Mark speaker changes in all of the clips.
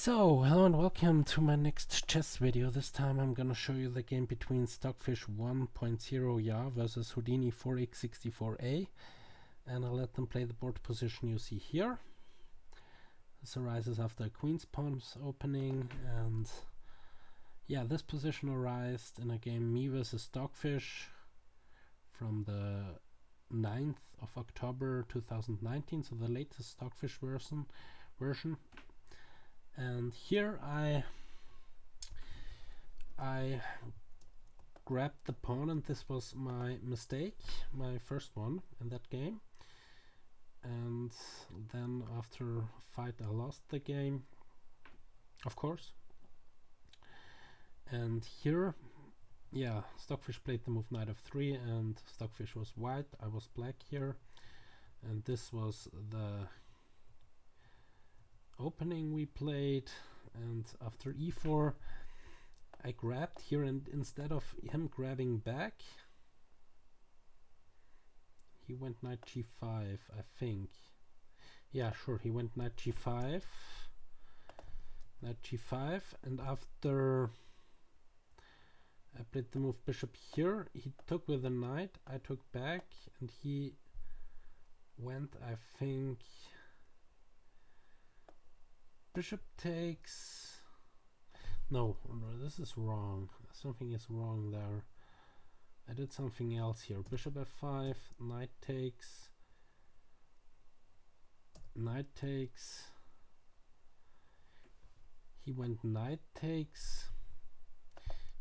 Speaker 1: So, hello and welcome to my next chess video. This time I'm gonna show you the game between Stockfish 1.0 Ya versus Houdini 4x64a, and I'll let them play the board position you see here. This arises after a queen's pawn's opening, and yeah, this position arose in a game me versus Stockfish from the 9th of October 2019, so the latest Stockfish version. And here I grabbed the pawn, and this was my mistake, my first one in that game. And then after a fight I lost the game, of course. And here, yeah, Stockfish played the move knight f3, and Stockfish was white, I was black here. And this was the opening we played, and after e4 I grabbed here, and instead of him grabbing back, he went knight g5, I think. Yeah, sure, he went knight g5, and after I played the move bishop here, he took with the knight, I took back, and he went, I think, bishop takes. No, this is wrong. Something is wrong there. I did something else here. Bishop f5, knight takes, he went knight takes.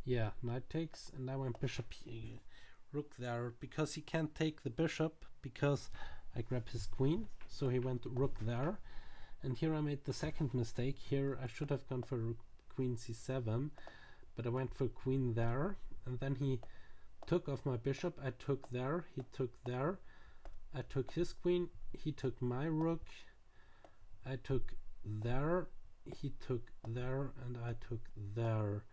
Speaker 1: Yeah, knight takes, and I went bishop here, rook there, because he can't take the bishop because I grabbed his queen, so he went rook there. And here I made the second mistake. Here I should have gone for queen c7, but I went for queen there, and then he took off my bishop. I took there, he took there, I took his queen, he took my rook, I took there, he took there, and I took there.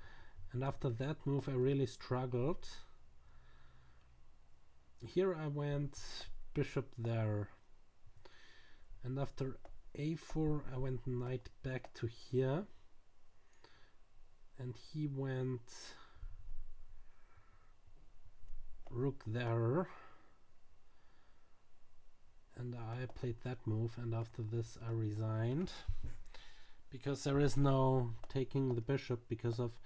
Speaker 1: And after that move I really struggled. Here I went bishop there, and after a4 I went knight back to here, and he went rook there, and I played that move, and after this I resigned because there is no taking the bishop because of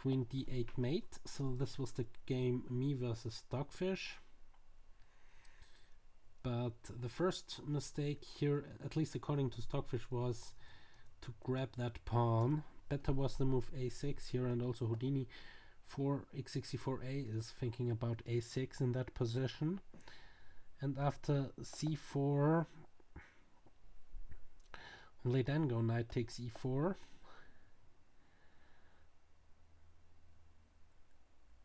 Speaker 1: queen d8 mate. So this was the game me versus Stockfish. But the first mistake here, at least according to Stockfish, was to grab that pawn. Better was the move a6 here, and also Houdini 4x64a is thinking about a6 in that position. And after c4, only then go knight takes e4.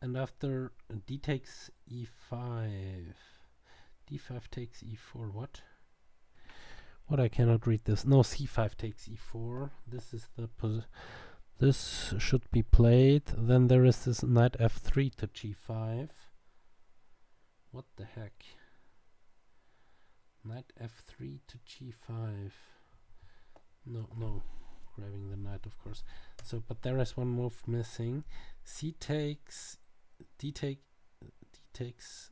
Speaker 1: And after d takes e5, d5 takes e4. What? I cannot read this. No, c5 takes e4. This is the this should be played. Then there is this knight f3 to g5. What the heck? Knight f3 to g5. No, grabbing the knight, of course. So, but there is one move missing. C takes, d takes.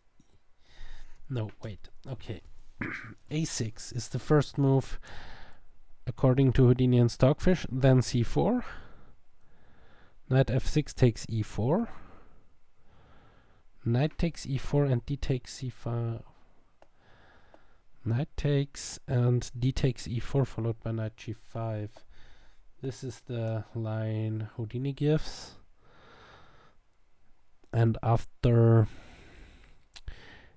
Speaker 1: No, wait. Okay. a6 is the first move according to Houdini and Stockfish. Then c4. Knight f6 takes e4. Knight takes e4 and d takes c5. Knight takes and d takes e4 followed by knight g5. This is the line Houdini gives. And after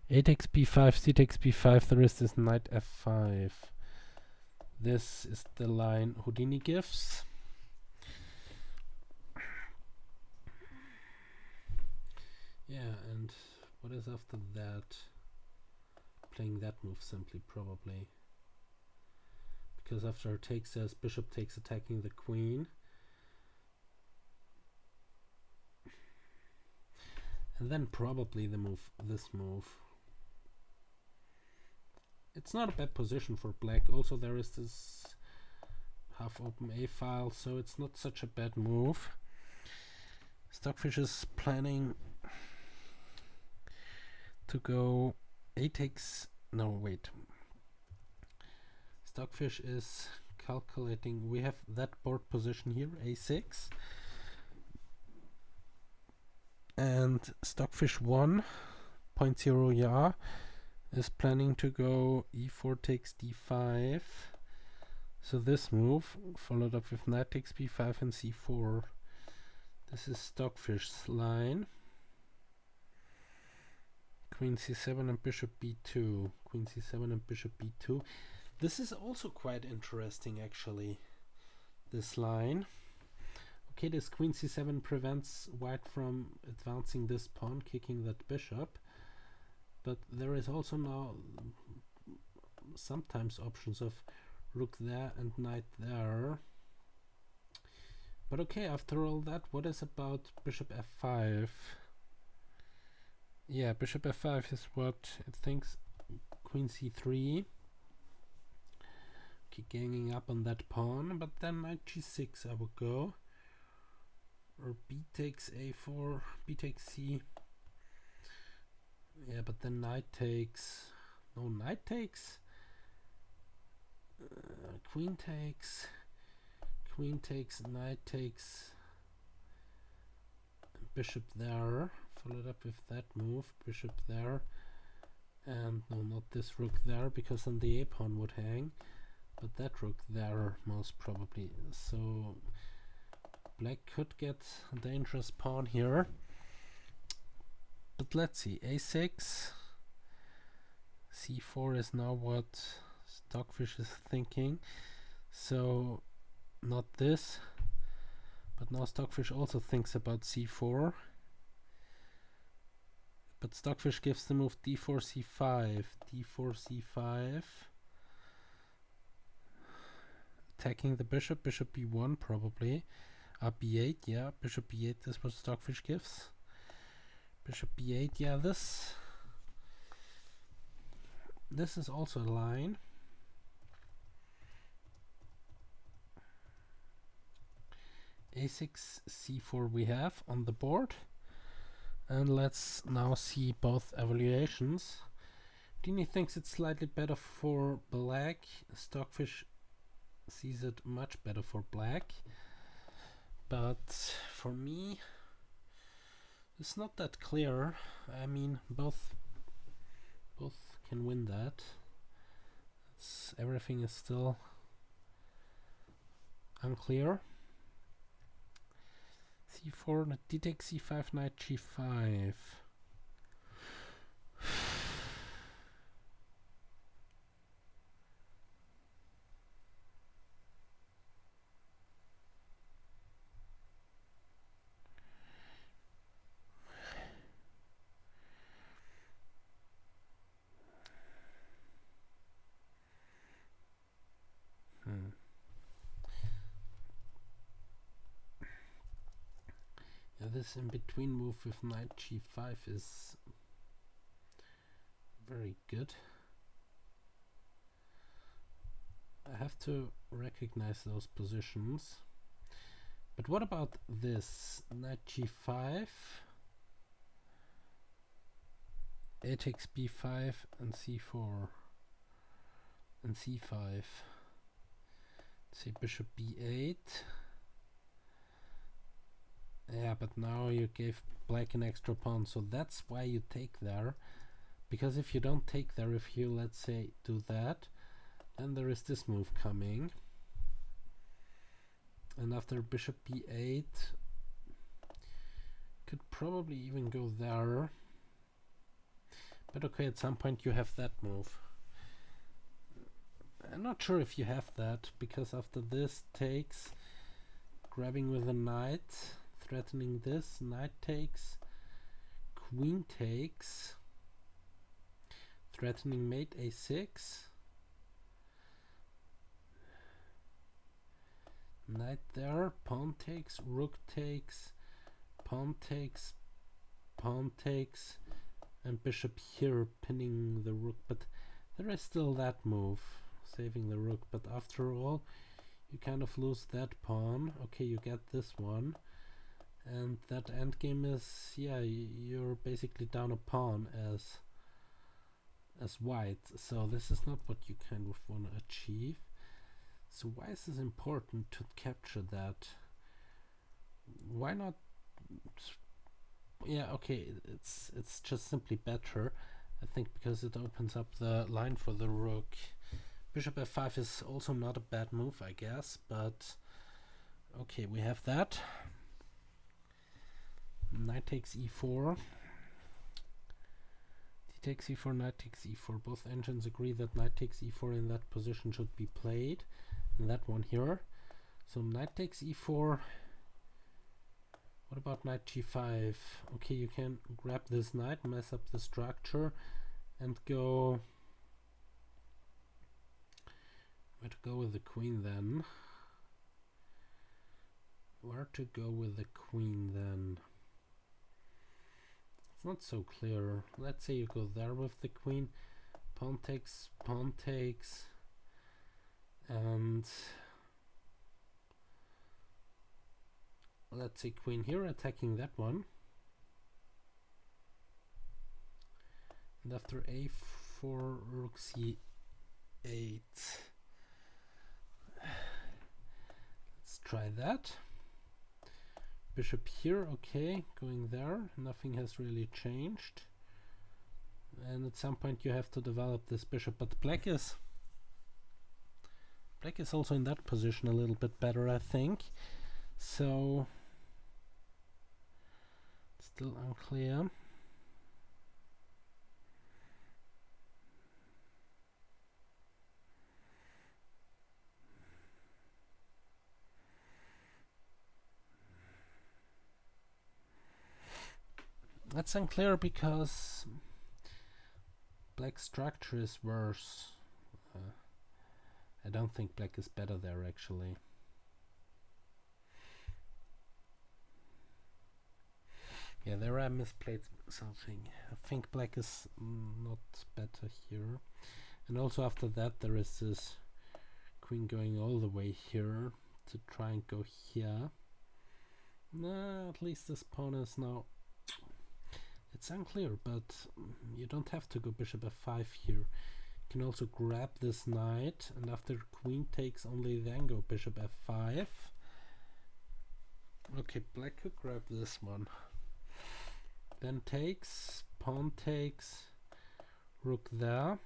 Speaker 1: a takes b5, c takes b5, there is this knight f5. This is the line Houdini gives. Yeah, and what is after that? Playing that move simply, probably. Because after takes, says bishop takes, attacking the queen. And then probably the move, this move. It's not a bad position for black. Also there is this half open a file, so it's not such a bad move. Stockfish is planning to go a takes, no wait, Stockfish is calculating, we have that board position here, a6, and Stockfish 1.0 yeah is planning to go e4 takes d5. So this move followed up with knight takes b5 and c4. This is Stockfish's line. Queen c7 and bishop b2. Queen c7 and bishop b2. This is also quite interesting actually, this line. Okay, this queen c7 prevents white from advancing this pawn, kicking that bishop. But there is also now sometimes options of rook there and knight there. But okay, after all that, what is about bishop f5? Yeah, bishop f5 is what it thinks. Queen c3. Okay, ganging up on that pawn, but then knight g6 I would go. Or b takes a4, b takes c. Yeah, but then knight takes. No, knight takes. Queen takes. Queen takes, knight takes. Bishop there. Followed up with that move. Bishop there. And no, not this rook there, because then the a pawn would hang. But that rook there, most probably. So black could get a dangerous pawn here. But let's see. a6. c4 is now what Stockfish is thinking. So not this. But now Stockfish also thinks about c4. But Stockfish gives the move d4 c5. d4 c5. Attacking the bishop. Bishop b1 probably. b8, yeah. Bishop b8, this is what Stockfish gives. Bishop b8, yeah, this is also a line. a6, c4 we have on the board. And let's now see both evaluations. Houdini thinks it's slightly better for black. Stockfish sees it much better for black. But for me, it's not that clear. I mean, both can win that. Everything is still unclear. c4, d takes c5, knight g5. Yeah, this in between move with knight g5 is very good. I have to recognize those positions. But what about this? Knight g5, a takes b5 and c4 and c5. Say bishop b8. Yeah, but now you gave black an extra pawn, so that's why you take there. Because if you don't take there, if you, let's say, do that, then there is this move coming. And after bishop b8, could probably even go there. But okay, at some point you have that move. I'm not sure if you have that, because after this takes, grabbing with a knight, threatening this, knight takes, queen takes, threatening mate a6, knight there, pawn takes, rook takes, pawn takes, pawn takes, and bishop here pinning the rook. But there is still that move, saving the rook. But after all, you kind of lose that pawn. Okay, you get this one. And that endgame is, yeah, you're basically down a pawn as white. So this is not what you kind of want to achieve. So why is this important to capture that? Why not? Yeah, okay, it's just simply better, I think, because it opens up the line for the rook. Bishop f5 is also not a bad move, I guess, but okay, we have that. Knight takes e4. D takes e4, knight takes e4. Both engines agree that knight takes e4 in that position should be played. And that one here. So knight takes e4. What about knight g5? Okay, you can grab this knight, mess up the structure, and go... Where to go with the queen then? Where to go with the queen then? It's not so clear. Let's say you go there with the queen. Pawn takes, and let's say queen here attacking that one. And after a4, rook c8. Let's try that. Bishop here, okay, going there. Nothing has really changed. And at some point you have to develop this bishop, but black is also in that position a little bit better, I think. So still unclear. That's unclear because black's structure is worse. I don't think black is better there, actually. Yeah, there I misplayed something. I think black is not better here. And also after that there is this queen going all the way here to try and go here. Nah, at least this pawn is now... It's unclear, but you don't have to go bishop f5 here. You can also grab this knight, and after queen takes, only then go bishop f5. Okay, black could grab this one. Then takes, pawn takes, rook there.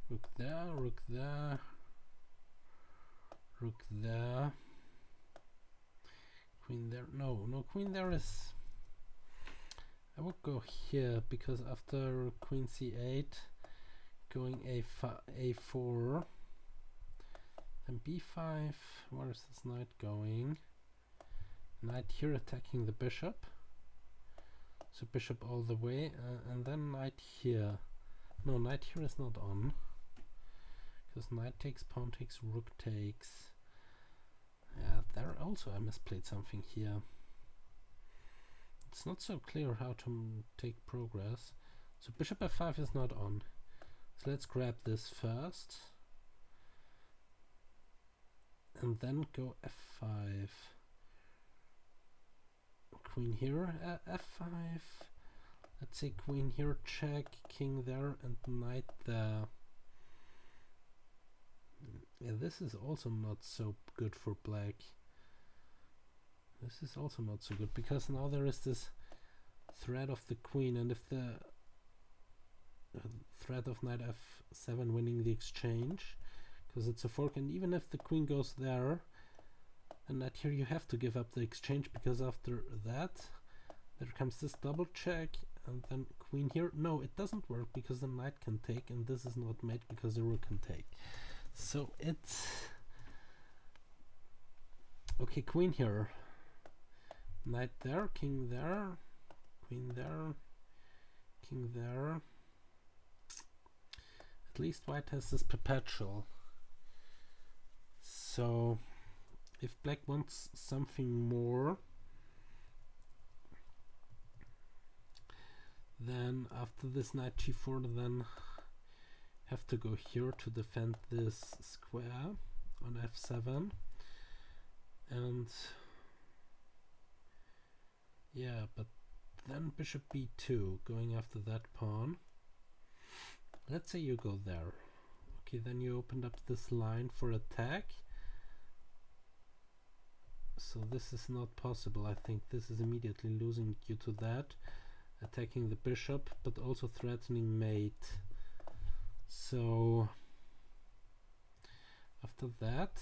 Speaker 1: Rook there, rook there, rook there. Queen there. No, queen there is... I would go here, because after queen c8, going a4, then b5, where is this knight going? Knight here attacking the bishop. So bishop all the way, and then knight here. No, knight here is not on, because knight takes, pawn takes, rook takes. Yeah, there also I misplayed something here. It's not so clear how to take progress. So bishop f5 is not on. So let's grab this first. And then go f5. Queen here, f5. Let's say queen here, check, king there, and knight there. Yeah, this is also not so good for black. This is also not so good, because now there is this threat of the queen, and if the threat of knight f7 winning the exchange, because it's a fork, and even if the queen goes there, and knight here, you have to give up the exchange, because after that there comes this double check, and then queen here. No, it doesn't work, because the knight can take, and this is not made because the rook can take. So it's okay. Queen here, knight there, king there, queen there, king there. At least white has this perpetual. So if black wants something more, then after this knight g4, then have to go here to defend this square on f7, and yeah, but then bishop b2 going after that pawn. Let's say you go there. Okay, then you opened up this line for attack. So this is not possible. I think this is immediately losing due to that. Attacking the bishop, but also threatening mate. So after that,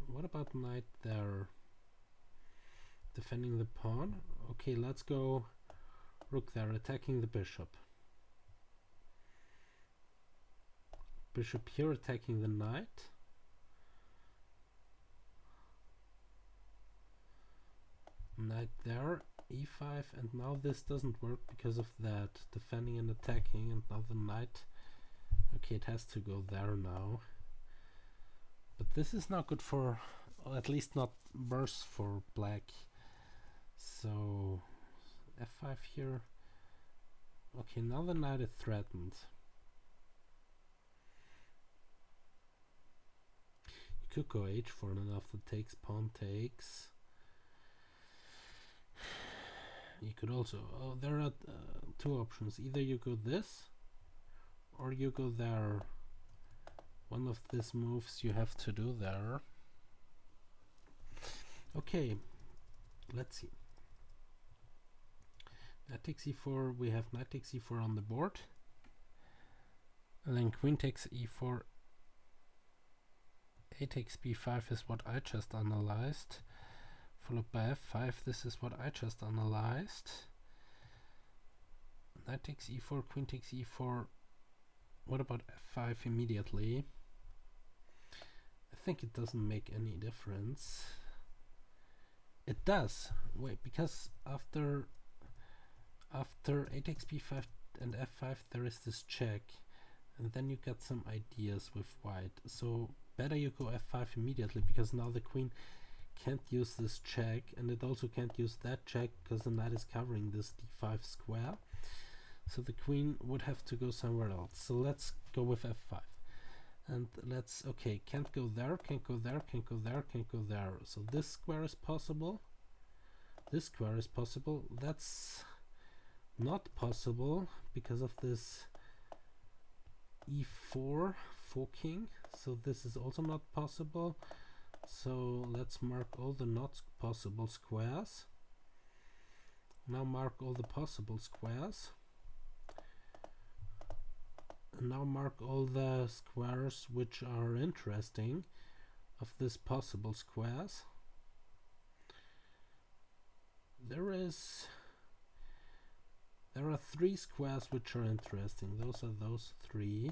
Speaker 1: what about knight there? Defending the pawn. Okay, let's go rook there, attacking the bishop. Bishop here attacking the knight. Knight there, e5, and now this doesn't work because of that. Defending and attacking, and now the knight. Okay, it has to go there now. But this is not good for, or at least not worse for black. So f5 here. Okay, now the knight is threatened. You could go h4 and after takes, pawn takes. You could also, there are two options. Either you go this or you go there. One of these moves you have to do there. Okay, let's see. Knight takes e4, we have knight takes e4 on the board. And then queen takes e4. A takes b5 is what I just analyzed. Followed by f5, this is what I just analyzed. Knight takes e4, queen takes e4. What about f5 immediately? I think it doesn't make any difference. It does. Wait, because after a takes b5 and f5 there is this check, and then you get some ideas with white. So better you go f5 immediately, because now the queen can't use this check, and it also can't use that check because the knight is covering this d5 square. So the queen would have to go somewhere else. So let's go with f5. And let's, okay, can't go there, can't go there, can't go there, can't go there. So this square is possible. This square is possible. That's not possible because of this e4 forking. So this is also not possible. So let's mark all the not possible squares. Now mark all the possible squares. And now mark all the squares which are interesting of this possible squares. There are 3 squares which are interesting. Those are those 3.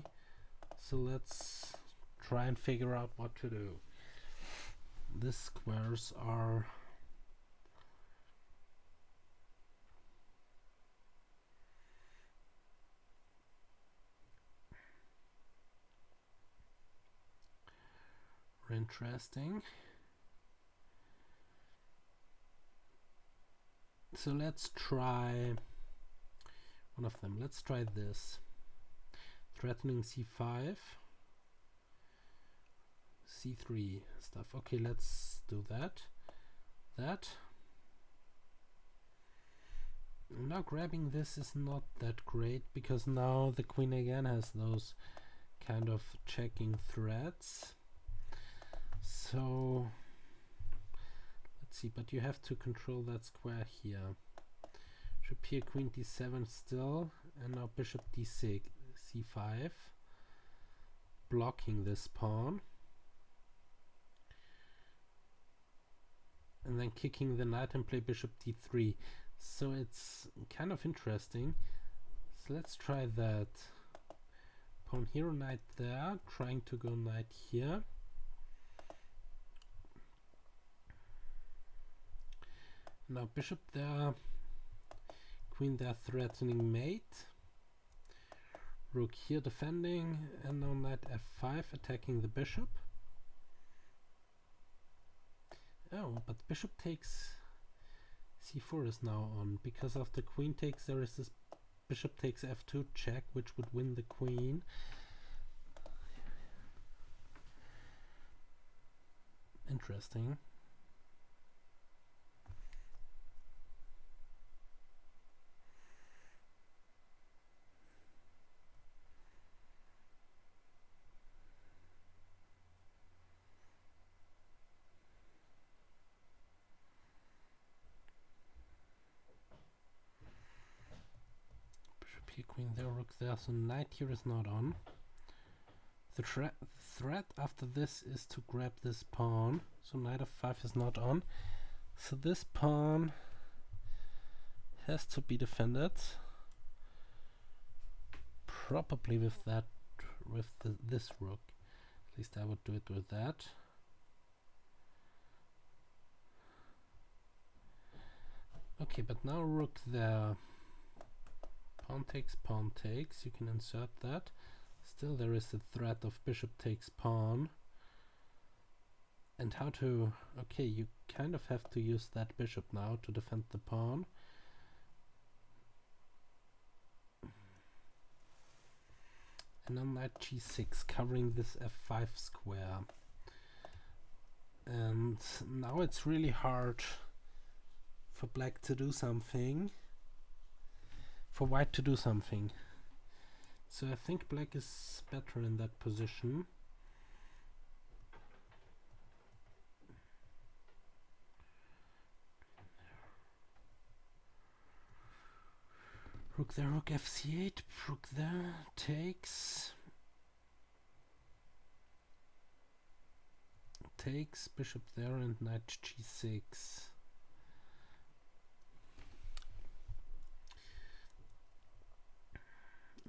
Speaker 1: So let's try and figure out what to do. These squares are interesting. So let's try one of them. Let's try this. Threatening c5, c3 stuff. Okay, let's do that. Now grabbing this is not that great, because now the queen again has those kind of checking threats. So let's see, but you have to control that square here. Bishop here, queen d7 still, and now bishop d6, c5, blocking this pawn, and then kicking the knight and play bishop d3. So it's kind of interesting. So let's try that. Pawn here, knight there, trying to go knight here. Now bishop there, queen there threatening mate, rook here defending, and now knight f5 attacking the bishop. Oh, but bishop takes, c4 is now on, because after queen takes there is this bishop takes f2 check which would win the queen. interesting. Bishop here, queen there, rook there. So knight here is not on. The threat after this is to grab this pawn. So knight f5 is not on. So this pawn has to be defended. Probably with that, with this rook. At least I would do it with that. Okay, but now rook there. Pawn takes. You can insert that. Still there is the threat of bishop takes pawn. And how to... Okay, you kind of have to use that bishop now to defend the pawn. And then knight g6, covering this f5 square. And now it's really hard for black to do something. For white to do something. So I think black is better in that position. Rook there, rook fc8, rook there, takes. Takes, bishop there, and knight g6.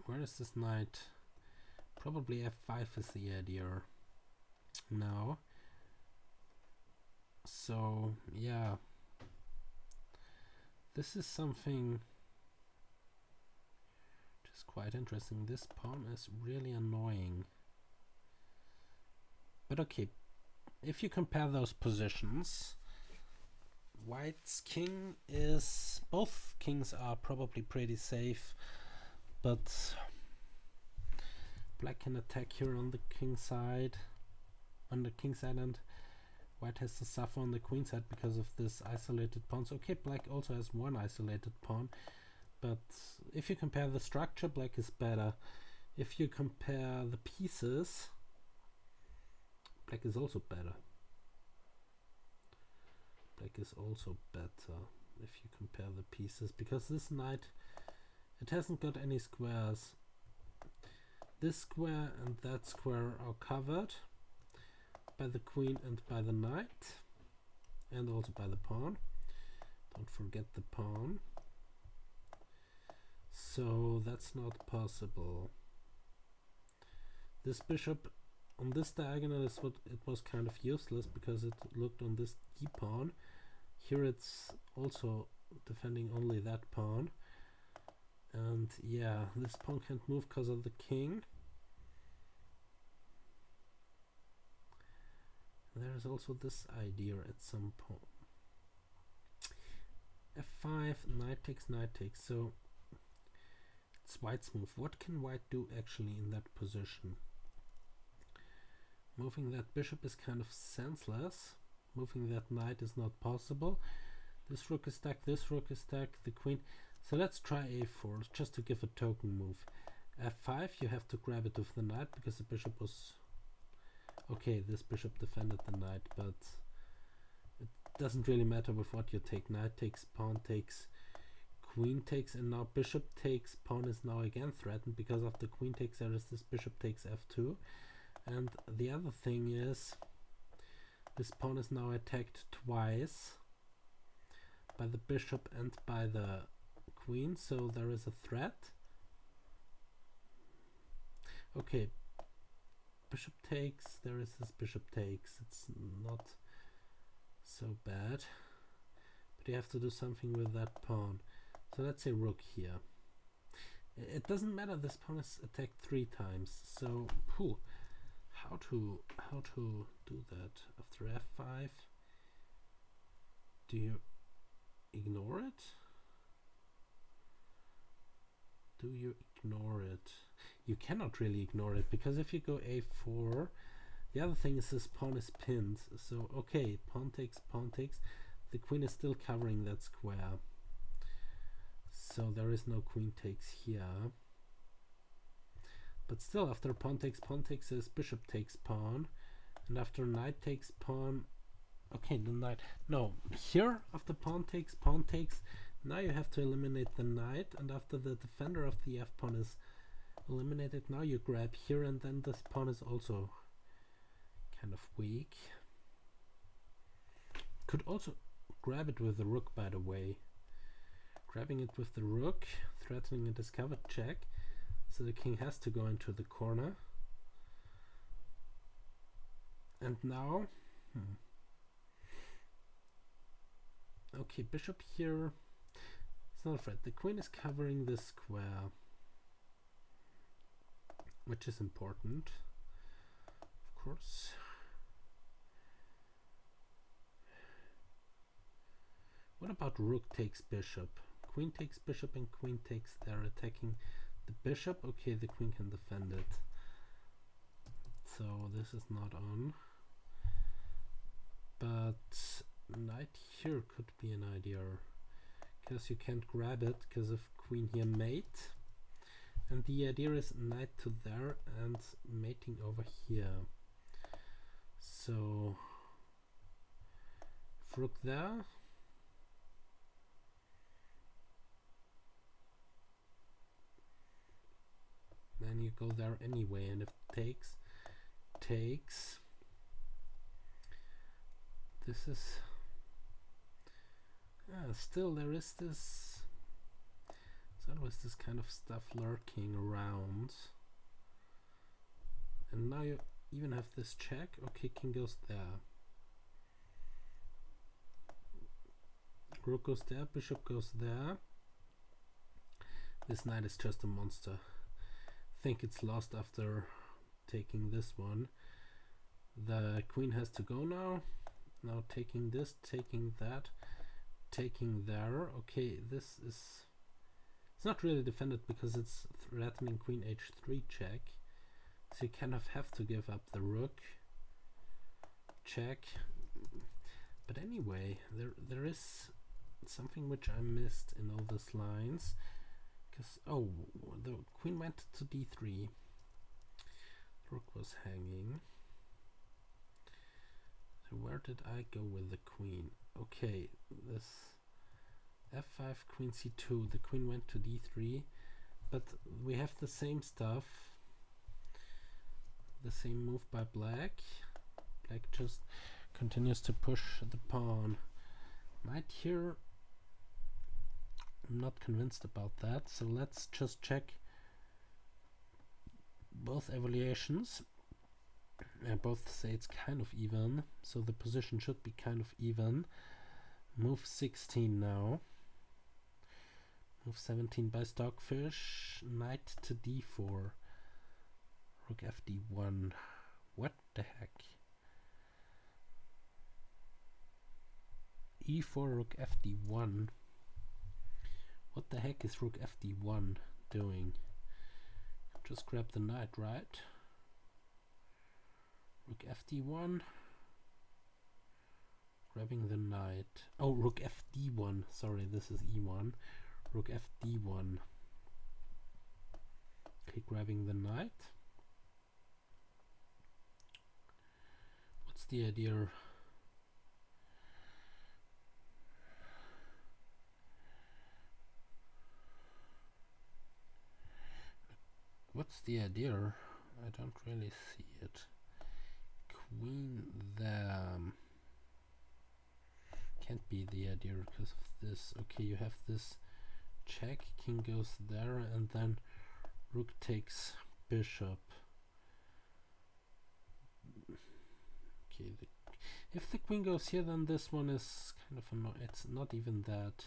Speaker 1: Where is this knight? Probably f5 is the idea now. So, yeah. This is something which is quite interesting. This pawn is really annoying. But okay, if you compare those positions, white's king is... Both kings are probably pretty safe. But black can attack here on the king side, and white has to suffer on the queen side because of this isolated pawns. Okay, black also has one isolated pawn, but if you compare the structure, black is better. If you compare the pieces, black is also better. Black is also better if you compare the pieces, because this knight, it hasn't got any squares. This square and that square are covered by the queen and by the knight, and also by the pawn. Don't forget the pawn. So that's not possible. This bishop on this diagonal is what it was kind of useless because it looked on this d pawn. Here it's also defending only that pawn. And yeah, this pawn can't move because of the king. There's also this idea at some point. f5, knight takes. So it's white's move. What can white do actually in that position? Moving that bishop is kind of senseless. Moving that knight is not possible. This rook is stuck, this rook is stuck, the queen. So let's try a4 just to give a token move. f5, you have to grab it with the knight because the bishop was... Okay, this bishop defended the knight, but it doesn't really matter with what you take. Knight takes, pawn takes, queen takes, and now bishop takes. Pawn is now again threatened because of the queen takes. There is this bishop takes f2. And the other thing is, this pawn is now attacked twice by the bishop and by the queen, so there is a threat. Okay, bishop takes, there is this bishop takes. It's not so bad, but you have to do something with that pawn. So let's say rook here. It doesn't matter, this pawn is attacked 3 times, so how to do that? After f5, do you ignore it? Do you ignore it? You cannot really ignore it, because if you go a4, The other thing is this pawn is pinned. So, okay, pawn takes, pawn takes. The queen is still covering that square. So there is no queen takes here. But still, after pawn takes is bishop takes pawn. And after knight takes pawn, okay, the knight. No, here after pawn takes, now you have to eliminate the knight. And after the defender of the f-pawn is eliminated, now you grab here, and then this pawn is also kind of weak. Could also grab it with the rook, by the way. Grabbing it with the rook, threatening a discovered check. So the king has to go into the corner. And now, okay, bishop here. It's not a threat. The queen is covering this square, which is important, of course. What about rook takes bishop? Queen takes bishop and queen takes. They're attacking the bishop. Okay, the queen can defend it. So this is not on. But knight here could be an idea, because you can't grab it because of queen here mate. And the idea is knight to there and mating over here. So if rook there, then you go there anyway, and if takes, this is still there is this. There's always this kind of stuff lurking around. And now you even have this check. Okay, king goes there. Rook goes there, bishop goes there. This knight is just a monster. I think it's lost after taking this one. The queen has to go now. Now taking this, taking that, taking there. Okay, this is... It's not really defended because it's threatening queen h3 check. So you kind of have to give up the rook. Check. But anyway, there is something which I missed in all these lines. Because, oh, the queen went to d3. Rook was hanging. So where did I go with the queen? Okay, this f5, queen c2. The queen went to d3. But we have the same stuff. The same move by black. Black just continues to push the pawn. Knight here. I'm not convinced about that. So let's just check both evaluations. Both say it's kind of even. So the position should be kind of even. Move 16 now. Move 17 by Stockfish. Knight to d4. Rook fd1. What the heck? e4, rook fd1. What the heck is rook fd1 doing? Just grab the knight, right? Rook fd1. Grabbing the knight. Oh, rook fd1. Sorry, this is e1. Rook fd1. Okay, grabbing the knight. What's the idea? What's the idea? I don't really see it. Queen there. Can't be the idea because of this. Okay, you have this check, king goes there, and then rook takes bishop. Okay, if the queen goes here, then this one is kind of annoying. It's not even that.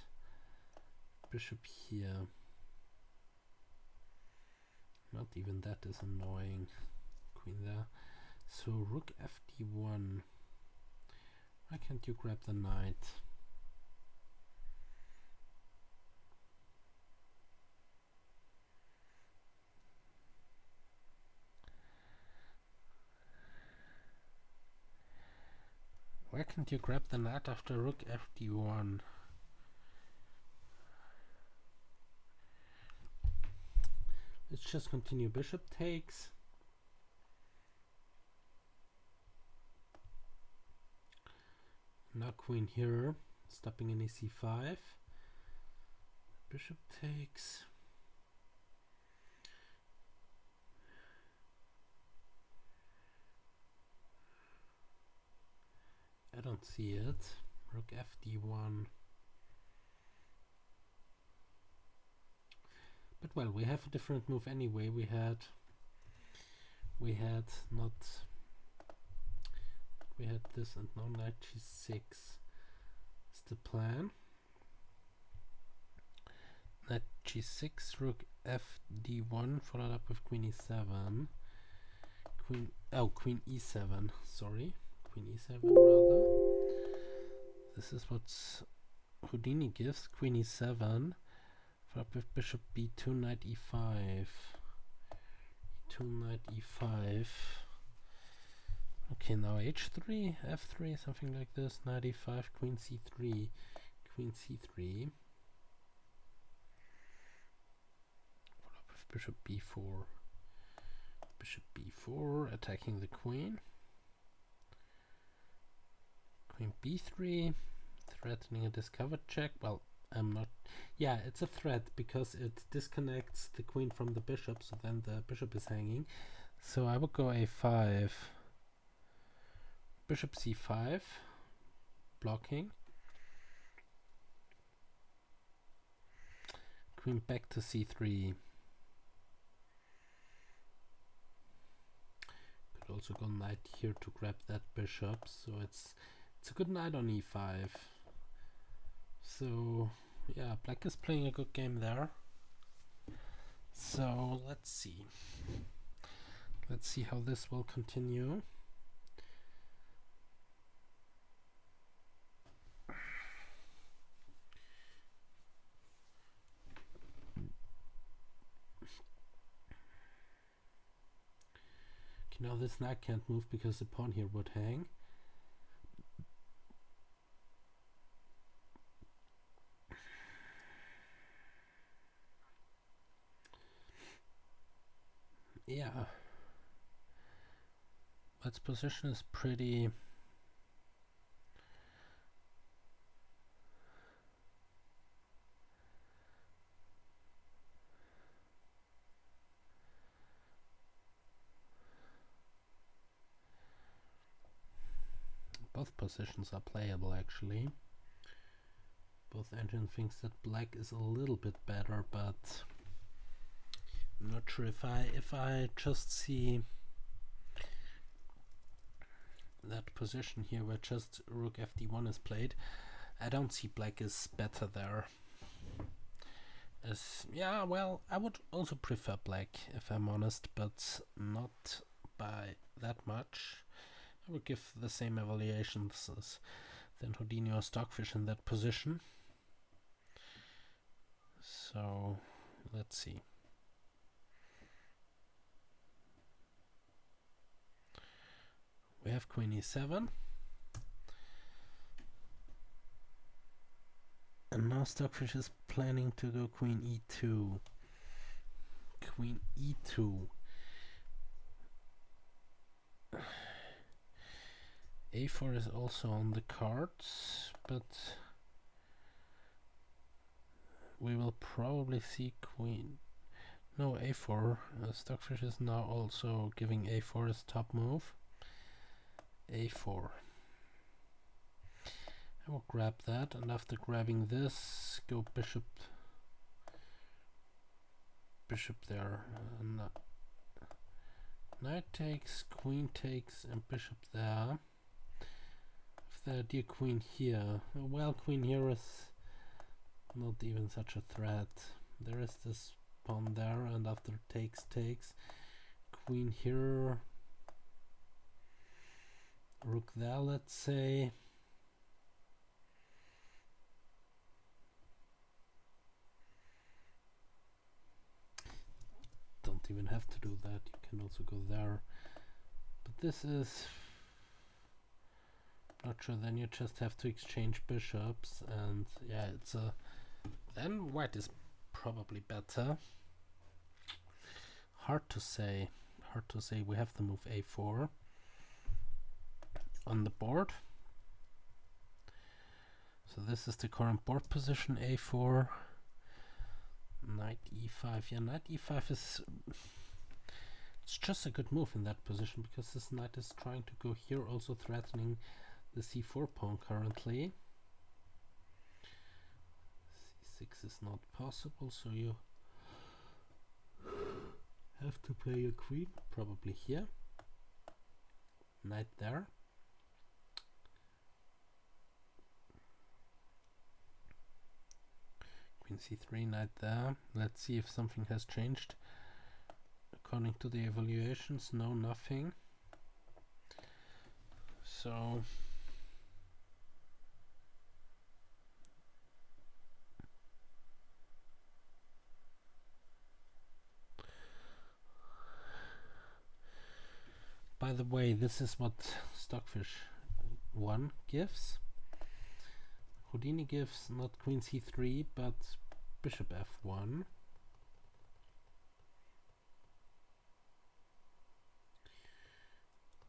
Speaker 1: Bishop here. Not even that is annoying. Queen there. So rook fd1. Why can't you grab the knight? Where can't you grab the knight after rook fd1? Let's just continue. Bishop takes. Now queen here, stopping in e5. Bishop takes. I don't see it. Rook fd1. But well, we have a different move anyway. We had this, and now knight g6 is the plan. Knight g6, rook fd1, followed up with queen e7. Queen e7, sorry. Queen e7 rather. This is what Houdini gives. Queen e7, followed up with bishop b2, knight e5. e2, knight e5. Okay, now h3, f3, something like this. Knight e5, queen c3, queen c3. Followed up with bishop b4. Bishop b4, attacking the queen. Queen b3, threatening a discovered check. Well, I'm not. Yeah, it's a threat because it disconnects the queen from the bishop, so then the bishop is hanging. So I would go a5. Bishop c5, blocking. Queen back to c3. Could also go knight here to grab that bishop, so it's a good knight on e5. So yeah, black is playing a good game there. So let's see how this will continue. Now this knight can't move because the pawn here would hang. Yeah. Its position is pretty... Both positions are playable actually. Both engine thinks that black is a little bit better, but I'm not sure if I just see that position here where just rook fd1 is played, I don't see black is better there. Yeah, well, I would also prefer black if I'm honest, but not by that much. I would give the same evaluations as than Houdini or Stockfish in that position. So let's see. We have queen e7. And now Stockfish is planning to go queen e2. Queen e2. a4 is also on the cards, but we will probably see queen. No, a4. Stockfish is now also giving a4 as top move. a4. I will grab that, and after grabbing this, go bishop there. Knight takes, queen takes, and bishop there. If the dear queen here, well, queen here is not even such a threat. There is this pawn there, and after takes, queen here, rook there, let's say. Don't even have to do that, you can also go there. But this is Not sure, then you just have to exchange bishops, and yeah, it's a... Then white is probably better. Hard to say. Hard to say. We have to move a4 on the board. So this is the current board position, a4. Knight e5. Yeah, knight e5 is... It's just a good move in that position, because this knight is trying to go here, also threatening the c4 pawn currently. c6 is not possible, so you have to play a queen, probably here. Knight there. Queen c3, knight there. Let's see if something has changed. According to the evaluations, no, nothing. So by the way, this is what Stockfish 1 gives. Houdini gives not queen c3 but bishop f1.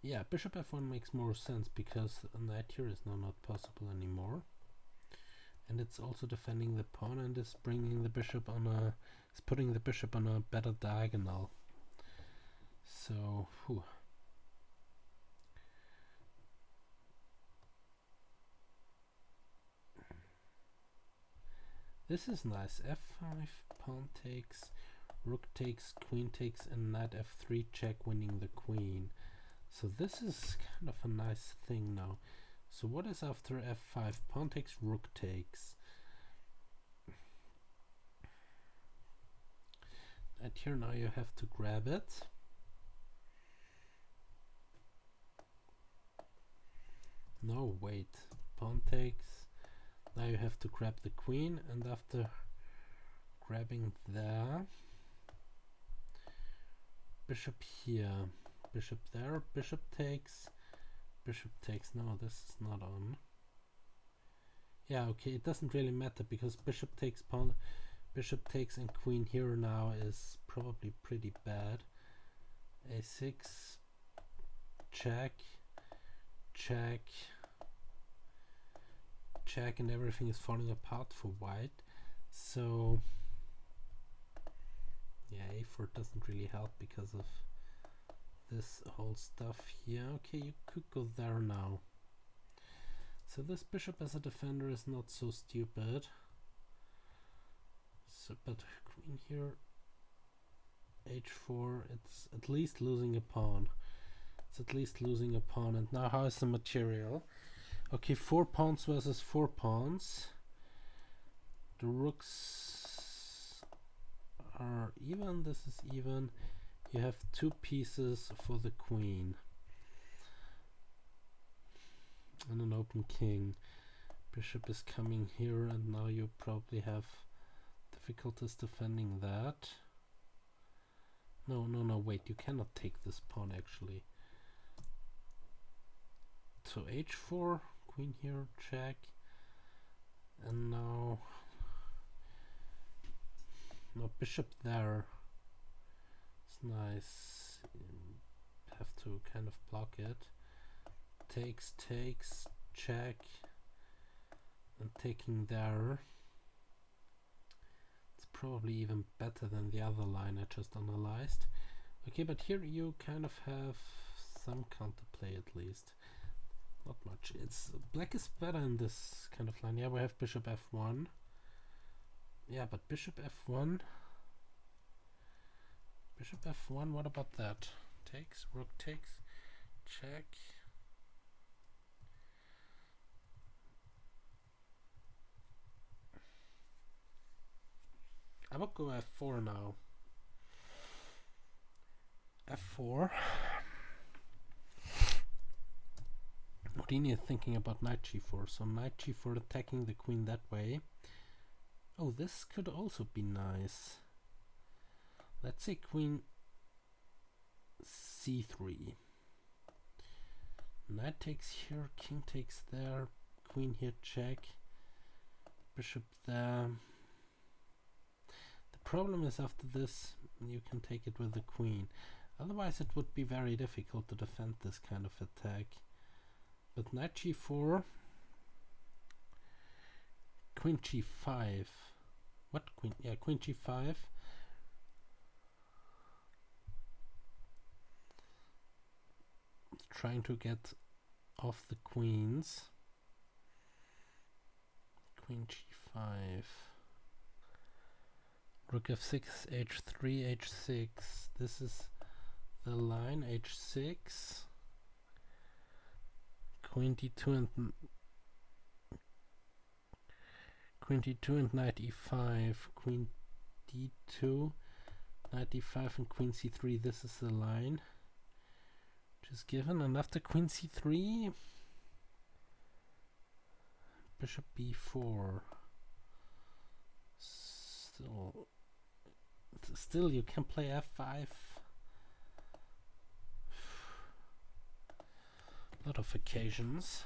Speaker 1: Yeah, bishop f1 makes more sense, because a knight here is now not possible anymore, and it's also defending the pawn and is bringing the bishop on a, is putting the bishop on a better diagonal. So this is nice. f5, pawn takes, rook takes, queen takes, and knight f3 check, winning the queen. So this is kind of a nice thing now. So what is after f5? Pawn takes, rook takes. And here now you have to grab it. No, wait. Pawn takes. Now you have to grab the queen, and after grabbing there, bishop here, bishop there, bishop takes, no, this is not on. Yeah, okay, it doesn't really matter, because bishop takes, pawn, bishop takes, and queen here now is probably pretty bad. a6, check, check, check, and everything is falling apart for white. So yeah, a4 doesn't really help because of this whole stuff here. Okay, you could go there now. So this bishop as a defender is not so stupid. So, but queen here, h4, it's at least losing a pawn. It's at least losing a pawn. And now how is the material? Okay, 4 pawns versus 4 pawns. The rooks are even. This is even. You have 2 pieces for the queen and an open king. Bishop is coming here, and now you probably have difficulties defending that. No, wait, you cannot take this pawn actually. So h4, queen here, check, and now bishop there. It's nice. Have to kind of block it. Takes, check, and taking there. It's probably even better than the other line I just analyzed. Okay, but here you kind of have some counterplay at least. Not much. It's black is better in this kind of line. Yeah, we have bishop f1. Yeah, but bishop f1. Bishop f1, what about that? Takes, rook takes, check. I will go f4 now. f4. Houdini is thinking about knight g4, so knight g4 attacking the queen that way. Oh, this could also be nice. Let's say queen c3. Knight takes here, king takes there, queen here, check, bishop there. The problem is after this you can take it with the queen. Otherwise it would be very difficult to defend this kind of attack. But knight g4, queen g5. What queen? Yeah, queen g5. Trying to get off the queens. Queen g5. Rook f6, h3, h6. This is the line, h6. Queen d2 and knight e5. Queen d2, knight e5 and queen c3. This is the line which is given. And after queen c3, bishop b4. Still you can play f5. A lot of occasions.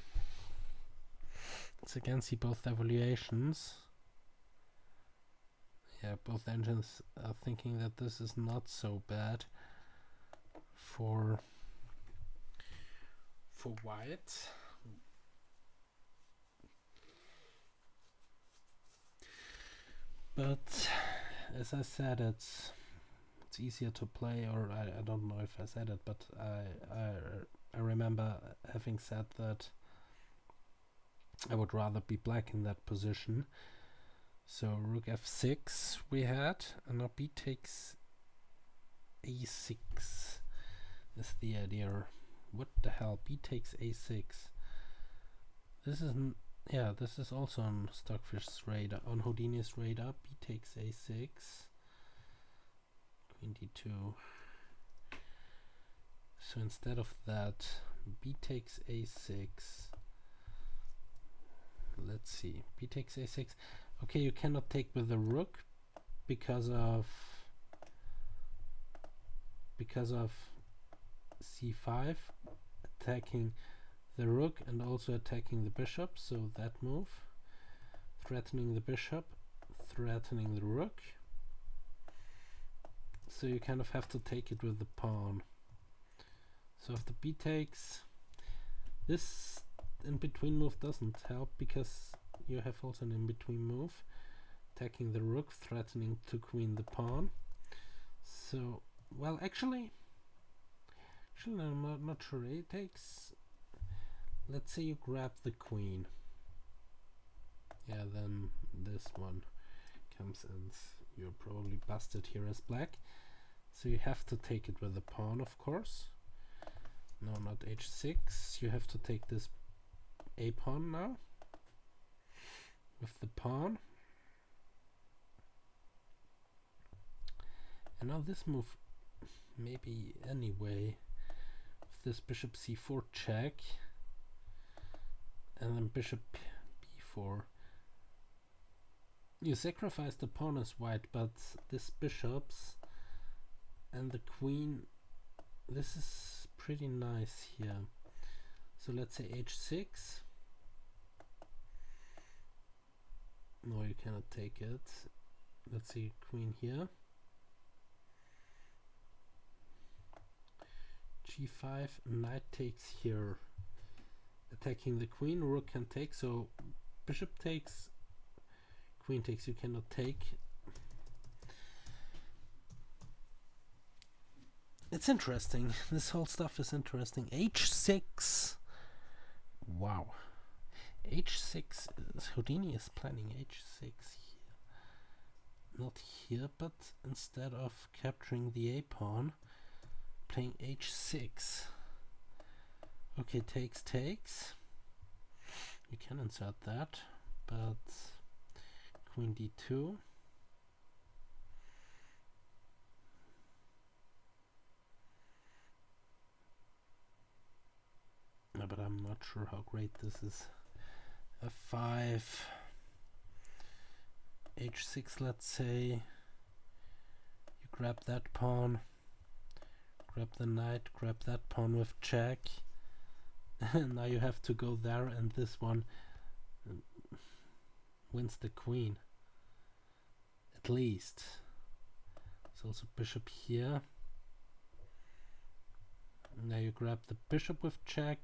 Speaker 1: So again, see both evaluations. Yeah, both engines are thinking that this is not so bad for white. But as I said, it's easier to play, or I don't know if I said it, but I remember having said that I would rather be black in that position. So rook f6 we had, and now b takes a6 is the idea. What the hell? B takes a6. This isn't. Yeah, this is also on Stockfish's radar, on Houdini's radar. B takes a6. Queen d2. So instead of that, b takes a6. Let's see. B takes a6. Okay, you cannot take with the rook because of c5 attacking the rook and also attacking the bishop. So that move, threatening the bishop, threatening the rook. So you kind of have to take it with the pawn. So after b takes, this in-between move doesn't help because you have also an in-between move, attacking the rook, threatening to queen the pawn. So, well, actually I'm not sure. It takes, let's say you grab the queen. Yeah, then this one comes and you're probably busted here as black. So you have to take it with the pawn, of course. No, not h6. You have to take this a pawn now with the pawn. And now this move, maybe anyway, with this bishop c4 check, and then bishop b4. You sacrifice the pawn as white, but this bishops and the queen, this is pretty nice here. So let's say h6. No, you cannot take it. Let's see, queen here. g5, knight takes here, attacking the queen. Rook can take, so bishop takes, queen takes, you cannot take. It's interesting. This whole stuff is interesting. h6. Wow. h6 is, Houdini is planning h6 here. Not here, but instead of capturing the a pawn, playing h6. Okay, takes. You can insert that, but queen d2. No, but I'm not sure how great this is. f5, h6, let's say. You grab that pawn, grab the knight, grab that pawn with check, Now you have to go there, and this one wins the queen. At least. It's also bishop here. Now you grab the bishop with check.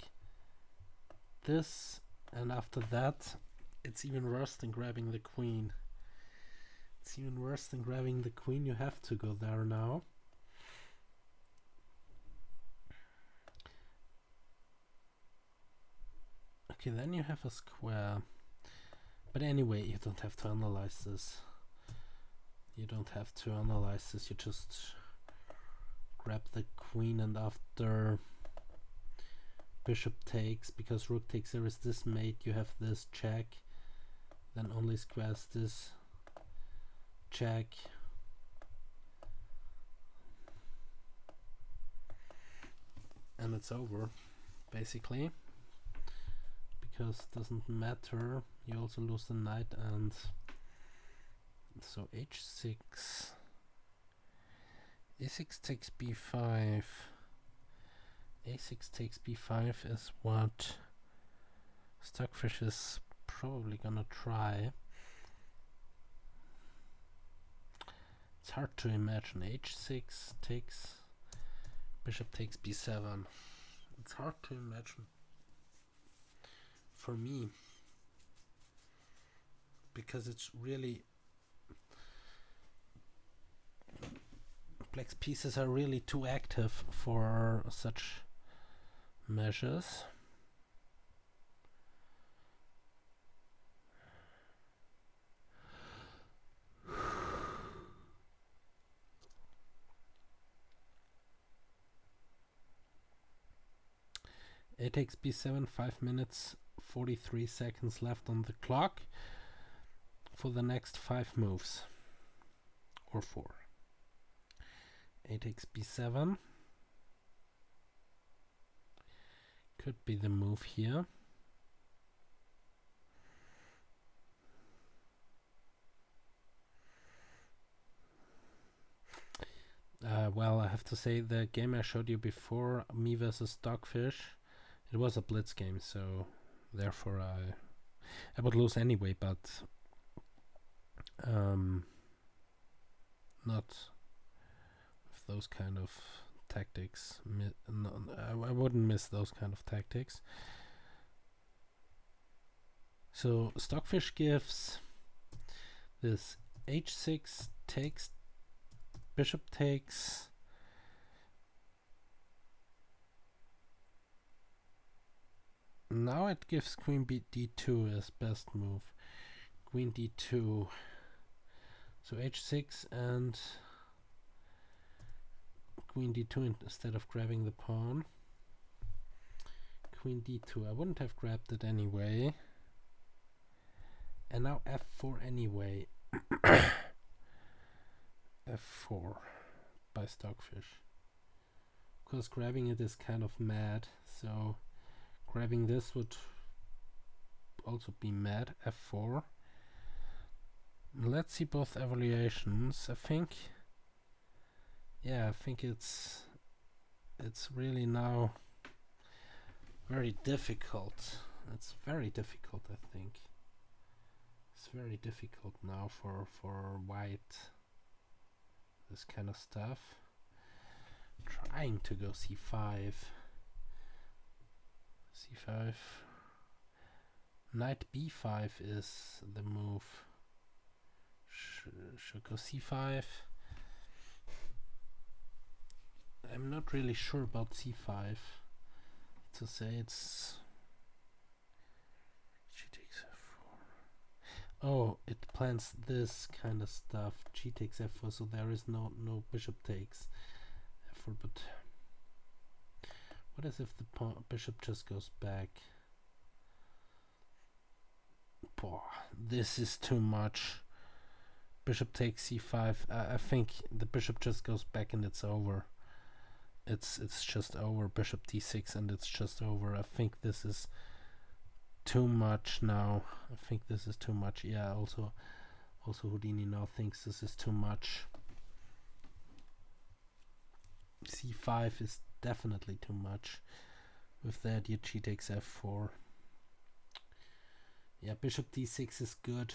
Speaker 1: This, and after that, it's even worse than grabbing the queen. It's even worse than grabbing the queen. You have to go there now. Okay, then you have a square. But anyway, you don't have to analyze this. You don't have to analyze this. You just grab the queen, and after bishop takes, because rook takes, there is this mate, you have this check, then only squares this check. And it's over, basically. Because it doesn't matter. You also lose the knight, and so h6. a6 takes b5. a6 takes b5 is what Stockfish is probably gonna try. It's hard to imagine. h6 takes, bishop takes b7. It's hard to imagine for me, because it's really, black's pieces are really too active for such measures. A takes b7, 5 minutes 43 seconds left on the clock for the next 5 moves, or 4. A takes b7 could be the move here. Well, I have to say, the game I showed you before, me versus Stockfish, it was a blitz game, so therefore I would lose anyway, but not with those kind of tactics. I wouldn't miss those kind of tactics. So Stockfish gives this h6 takes, bishop takes, now it gives queen d2 as best move. Queen d2, so h6 and queen d2 instead of grabbing the pawn. Queen d2, I wouldn't have grabbed it anyway. And now f4 anyway. f4 by Stockfish. Of course, grabbing it is kind of mad, so grabbing this would also be mad. f4. Let's see both evaluations. I think it's really now very difficult. It's very difficult, I think. It's very difficult now for white. This kind of stuff. Trying to go c5. c5. Knight b5 is the move. Should go c5. I'm not really sure about c5. To say it's she takes f4. Oh, it plans this kind of stuff. G takes f4, so there is no bishop takes f4. But what is if the bishop just goes back? Boah, this is too much. Bishop takes c5. I think the bishop just goes back and it's over. It's just over. Bishop d6 and it's just over. I think this is too much now. I think this is too much. Yeah, also Houdini now thinks this is too much. c5 is definitely too much. With that, your g takes f4. Yeah, bishop d6 is good.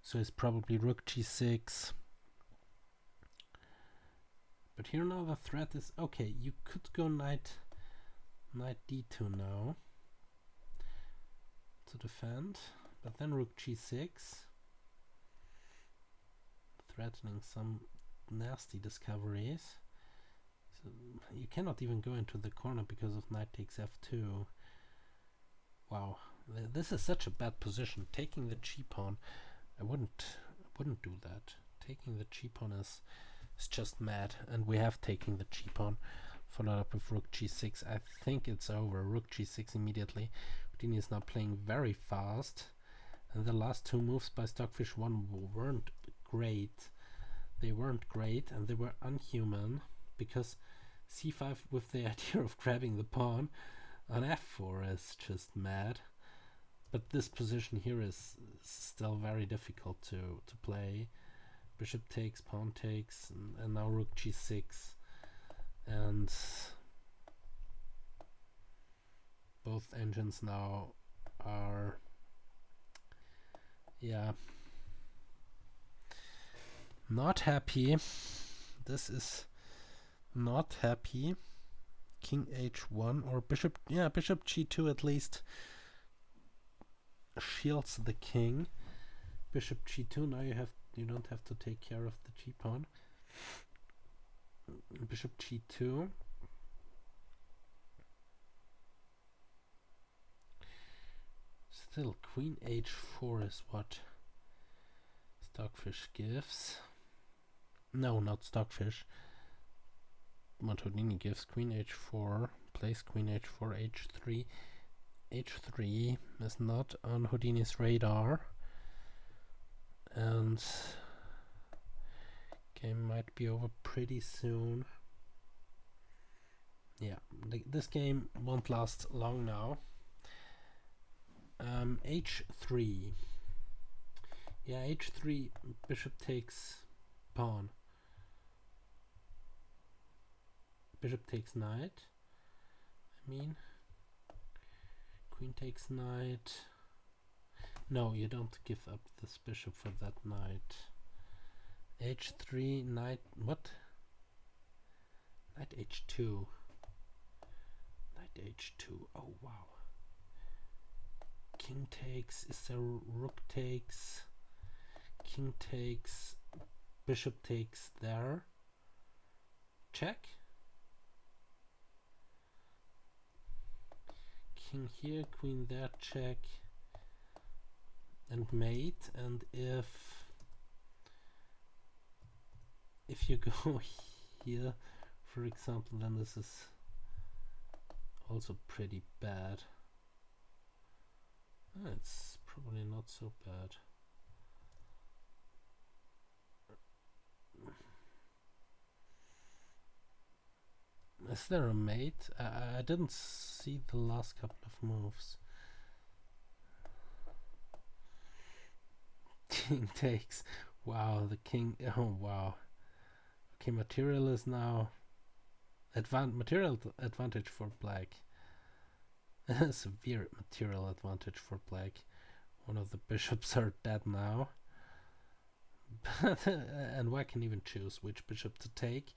Speaker 1: So it's probably rook g6. But here now the threat is okay. You could go knight d2 now to defend, but then rook g6, threatening some nasty discoveries. So you cannot even go into the corner because of knight takes f2. Wow, this is such a bad position. Taking the g pawn, I wouldn't do that. Taking the g pawn is just mad, and we have taken the g pawn, followed up with rook g6. I think it's over. Rook g6 immediately. Houdini is now playing very fast, and the last two moves by Stockfish 1 weren't great. They weren't great, and they were unhuman, because c5 with the idea of grabbing the pawn on f4 is just mad. But this position here is still very difficult to play. Bishop takes, pawn takes, and now rook g6. And both engines now are, yeah, not happy. This is not happy. King h1 or bishop, yeah, bishop g2 at least shields the king. Bishop g2, now you don't have to take care of the g pawn. Bishop g2. Still, queen h4 is what Stockfish gives. No, not Stockfish. What Houdini gives. Queen h4, plays queen h4, h3. h3 is not on Houdini's radar. And game might be over pretty soon. Yeah, this game won't last long now. H3. Yeah, h3, bishop takes pawn. Bishop takes knight. I mean, queen takes knight. No, you don't give up this bishop for that knight. h3, knight, what? Knight h2. Knight h2, oh wow. King takes, is there rook takes? King takes, bishop takes there. Check. King here, queen there, check. And mate, and if you go here, for example, then this is also pretty bad. It's probably not so bad. Is there a mate? I didn't see the last couple of moves. King takes. Wow, the king. Oh, wow. Okay, material is now material advantage for black. Severe material advantage for black. One of the bishops are dead now. And white can even choose which bishop to take.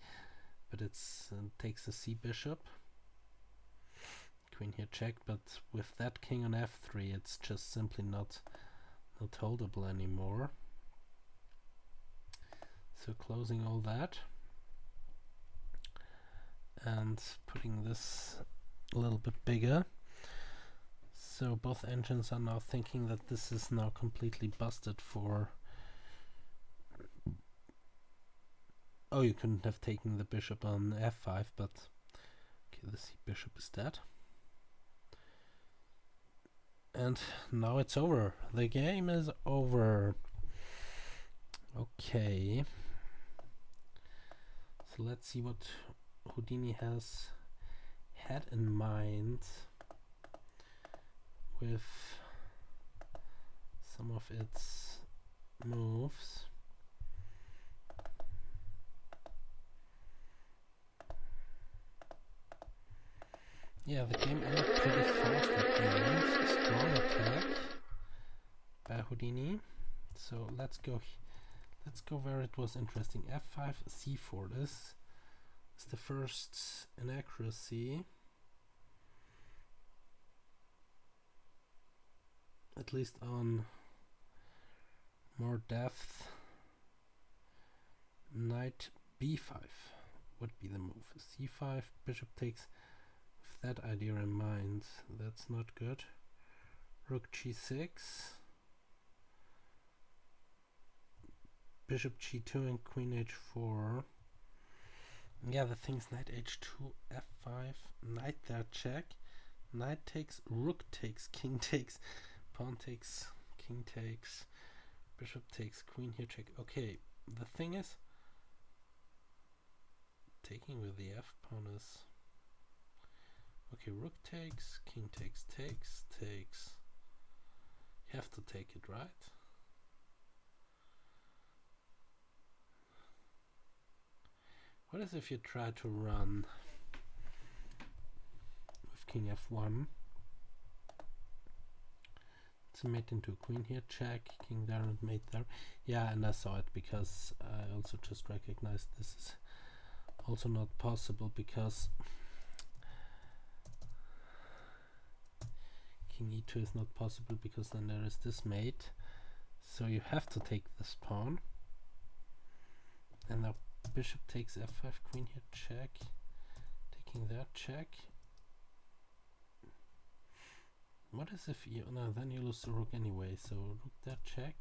Speaker 1: But it's takes the c bishop. Queen here check, but with that king on f3, it's just simply not holdable anymore. So closing all that and putting this a little bit bigger. So both engines are now thinking that this is now completely busted for... Oh, you couldn't have taken the bishop on f5, but okay, the c bishop is dead. And now it's over. The game is over. Okay. So let's see what Houdini has had in mind with some of its moves. Yeah, the game ended pretty fast at the end. Strong attack by Houdini. So let's go where it was interesting. F5, C4. This is the first inaccuracy. At least on more depth. Knight B5 would be the move. C5, bishop takes. With that idea in mind, that's not good. Rook G6. Bishop G2 and Queen H4. Yeah, the thing's Knight H2, F5, Knight there, check. Knight takes, Rook takes, King takes, Pawn takes, King takes, Bishop takes, Queen here, check. Okay, the thing is, taking with the F pawn is... Okay, Rook takes, King takes, takes. You have to take it, right? What is if you try to run with King F1? It's a mate into a queen here, check, King there and mate there. Yeah, and I saw it because I also just recognized this is also not possible because King E2 is not possible because then there is this mate. So you have to take this pawn. And now bishop takes F5, queen here, check. Taking that, check. What is if you... No, then you lose the rook anyway. So rook there, check.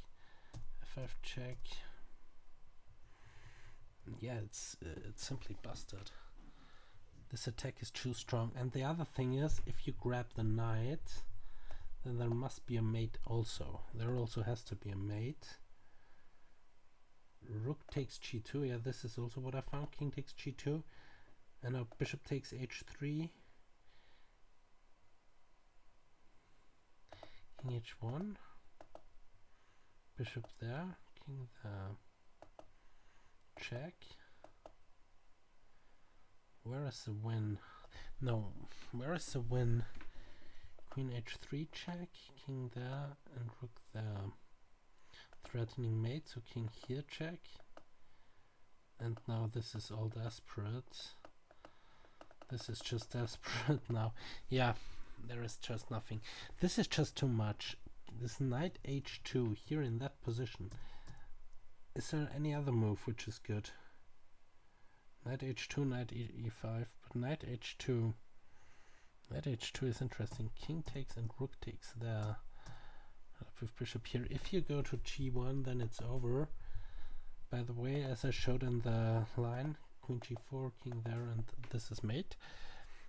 Speaker 1: F5, check. Yeah, it's simply busted. This attack is too strong. And the other thing is, if you grab the knight, then there must be a mate also. There also has to be a mate. Rook takes G2. Yeah, this is also what I found. King takes G2. And now bishop takes H3. King H1. Bishop there. King there. Check. Where is the win? No, where is the win? Queen H3 check, King there and Rook there. Threatening mate, so King here check. And now this is all desperate. This is just desperate now. Yeah, there is just nothing. This is just too much. This Knight H2 here in that position. Is there any other move which is good? Knight H2, Knight E5, but Knight H2. Knight H2 is interesting. King takes and Rook takes there. With bishop here. If you go to G1, then it's over. By the way, as I showed in the line, Queen G4, King there, and this is mate.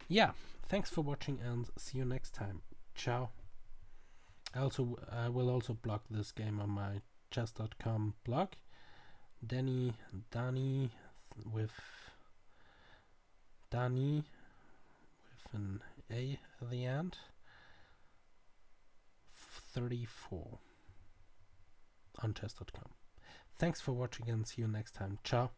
Speaker 1: Yeah, thanks for watching and see you next time. Ciao. I will also blog this game on my chess.com blog. Danny with an A at the end. 34 on chess.com. Thanks for watching and see you next time. Ciao.